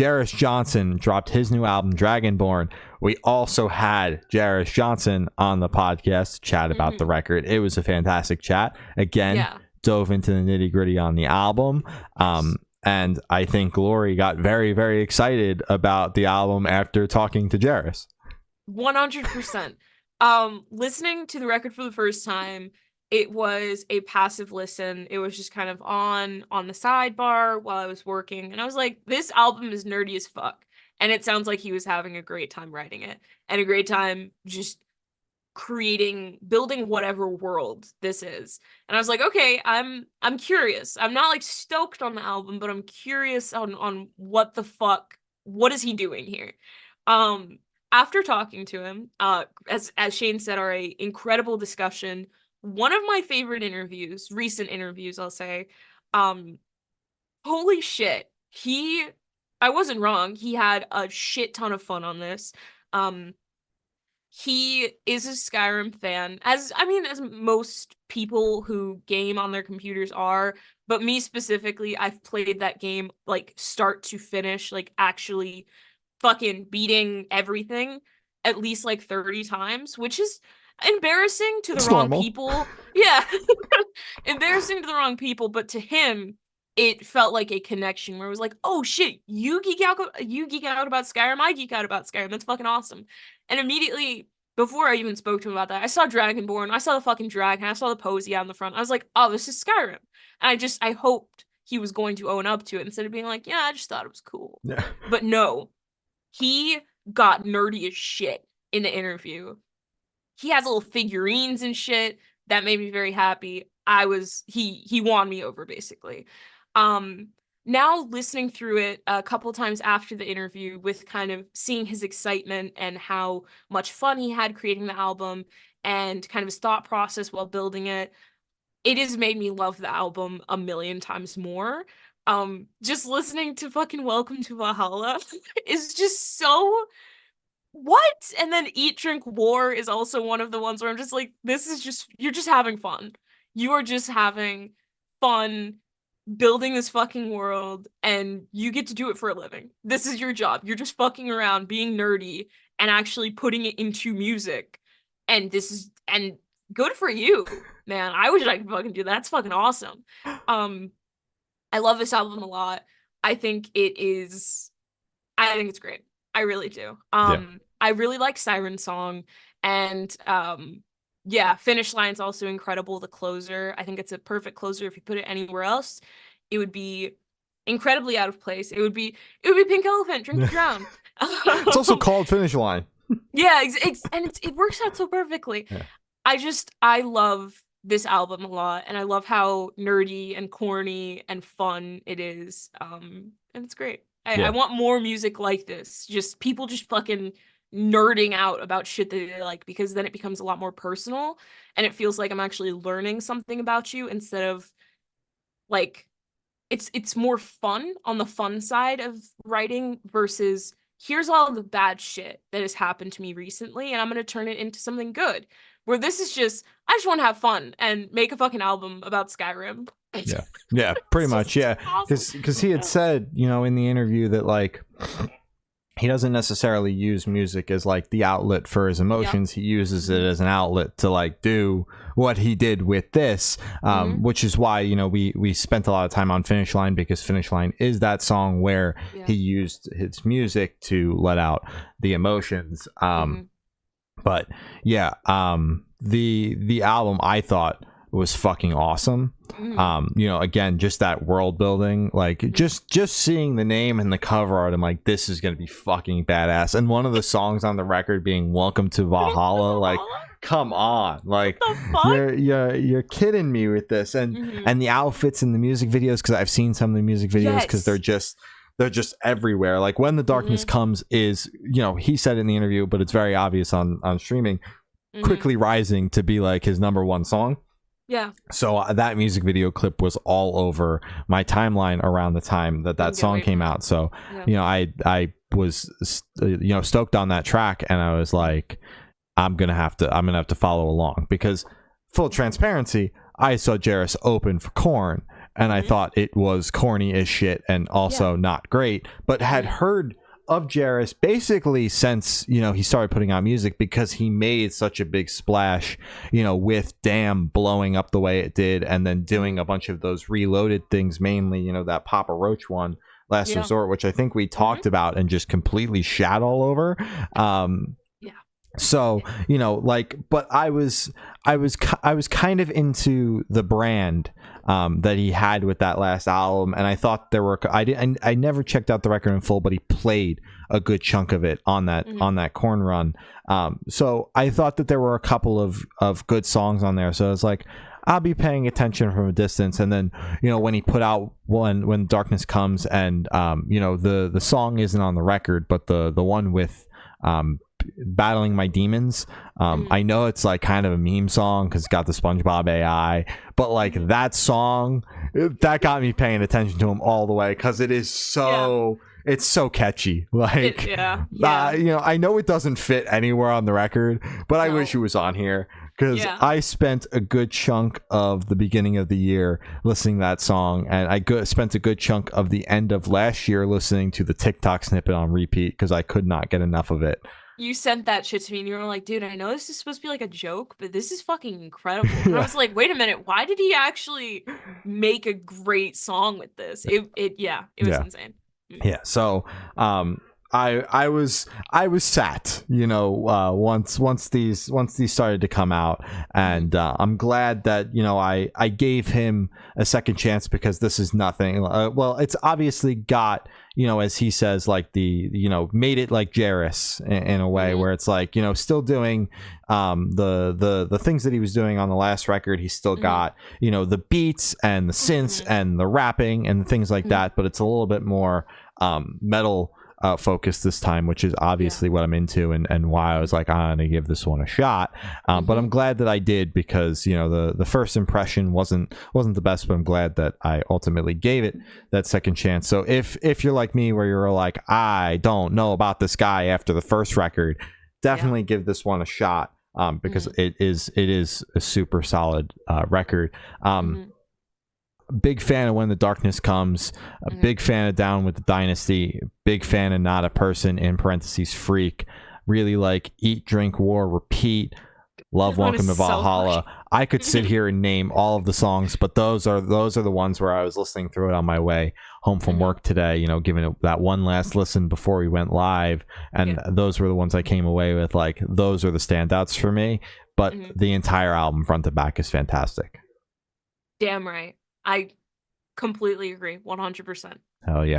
Jeris Johnson dropped his new album, Dragonborn. We also had Jeris Johnson on the podcast to chat about the record. It was a fantastic chat. Again, dove into the nitty gritty on the album. And I think Glory got very, very excited about the album after talking to Jeris. 100%. Listening to the record for the first time, it was a passive listen. It was just kind of on the sidebar while I was working. And I was like, this album is nerdy as fuck. And it sounds like he was having a great time writing it. And a great time just building whatever world this is. And I was like, okay, I'm curious. I'm not like stoked on the album, but I'm curious on what the fuck, what is he doing here? After talking to him, as Shane said, our incredible discussion. One of my favorite interviews, recent interviews, I'll say. Holy shit. I wasn't wrong. He had a shit ton of fun on this. He is a Skyrim fan, as most people who game on their computers are, but me specifically, I've played that game like start to finish, like actually fucking beating everything at least like 30 times, which is embarrassing to the wrong people. Yeah. Embarrassing to the wrong people, but to him it felt like a connection where it was like, oh shit, you geek out about Skyrim, I geek out about Skyrim, that's fucking awesome. And immediately before I even spoke to him about that, I saw Dragonborn, I saw the fucking dragon, I saw the posy on the front. I was like, oh, this is Skyrim. And I hoped he was going to own up to it instead of being like, yeah, I just thought it was cool. Yeah. But no, he got nerdy as shit in the interview. He has little figurines and shit that made me very happy. He won me over basically. Now listening through it a couple times after the interview with kind of seeing his excitement and how much fun he had creating the album and kind of his thought process while building it, it has made me love the album a million times more. Just listening to fucking Welcome to Valhalla is just so what? And then Eat, Drink, War is also one of the ones where I'm just like, you're just having fun. You are just having fun building this fucking world, and you get to do it for a living. This is your job. You're just fucking around, being nerdy, and actually putting it into music. And good for you, man. I wish I could fucking do that. That's fucking awesome. I love this album a lot. I think it's great. I really do. I really like Siren Song, and Finish Line's also incredible. The closer, I think it's a perfect closer. If you put it anywhere else, it would be incredibly out of place. It would be Pink Elephant, Drink to Drown. It's also called Finish Line. Yeah, it works out so perfectly. Yeah. I love this album a lot, and I love how nerdy and corny and fun it is. And it's great. I want more music like this. Just people just fucking nerding out about shit that they like, because then it becomes a lot more personal and it feels like I'm actually learning something about you instead of like it's more fun on the fun side of writing versus here's all the bad shit that has happened to me recently and I'm going to turn it into something good. Where this is just, I just want to have fun and make a fucking album about Skyrim. Yeah, pretty much, yeah. Awesome. Because he had said, in the interview that, like, he doesn't necessarily use music as, like, the outlet for his emotions. He uses it as an outlet to, like, do what he did with this, which is why, we spent a lot of time on Finish Line, because Finish Line is that song where he used his music to let out the emotions. But yeah, the album I thought was fucking awesome. Again, just that world building, like just seeing the name and the cover art, I'm like, this is gonna be fucking badass. And one of the songs on the record being Welcome to Valhalla, like, come on, like you're kidding me with this. And the outfits in the music videos, because I've seen some of the music videos, because they're just everywhere. Like When the Darkness Comes is, he said in the interview, but it's very obvious on streaming, quickly rising to be like his number one song. Yeah. So that music video clip was all over my timeline around the time that song came out. So, I was, stoked on that track, and I was like, I'm gonna have to follow along, because full transparency, I saw Jeris open for Korn. and I thought it was corny as shit and also not great, but had heard of Jeris basically since, you know, he started putting out music, because he made such a big splash, you know, with Damn blowing up the way it did, and then doing a bunch of those Reloaded things, mainly, you know, that Papa Roach one, Last Resort, which I think we talked about and just completely shat all over. So, you know, like, but I was kind of into the brand that he had with that last album, and I thought there were, I never checked out the record in full, but he played a good chunk of it on that Korn run. So I thought that there were a couple of good songs on there. So I was like, I'll be paying attention from a distance. And then, you know, when he put out When Darkness Comes, and you know, the song isn't on the record, but the one with Battling My Demons, I know it's like kind of a meme song because it's got the SpongeBob AI, but like that song, that got me paying attention to him all the way, because it is so it's so catchy. Like, you know, I know it doesn't fit anywhere on the record, but I wish it was on here, because I spent a good chunk of the beginning of the year listening to that song, and I spent a good chunk of the end of last year listening to the TikTok snippet on repeat, because I could not get enough of it. You sent that shit to me and you were like, dude, I know this is supposed to be like a joke, but this is fucking incredible. And I was like, wait a minute, why did he actually make a great song with this? It was insane. Yeah, so I was sat, you know, once these started to come out, and I'm glad that, you know, I gave him a second chance, because this is nothing. Well, it's obviously got, you know, as he says, like you know, made it like Jeris in a way, where it's like, you know, still doing the things that he was doing on the last record. He's still got, you know, the beats and the synths and the rapping and things like that, but it's a little bit more metal focused this time, which is obviously what I'm into, and why I was like, I'm gonna give this one a shot. But I'm glad that I did, because, you know, the first impression wasn't the best, but I'm glad that I ultimately gave it that second chance. So if you're like me, where you're like, I don't know about this guy after the first record, definitely give this one a shot, because it is a super solid record. Big fan of When the Darkness Comes, a big fan of Down with the Dynasty, big fan of Not a Person, in parentheses Freak, really like Eat, Drink, War, Repeat, love Welcome to Valhalla. I could sit here and name all of the songs, but those are the ones where I was listening through it on my way home from work today, you know, giving it that one last listen before we went live, and those were the ones I came away with, like, those are the standouts for me. But the entire album front to back is fantastic. Damn right. I completely agree, 100%. Hell yeah.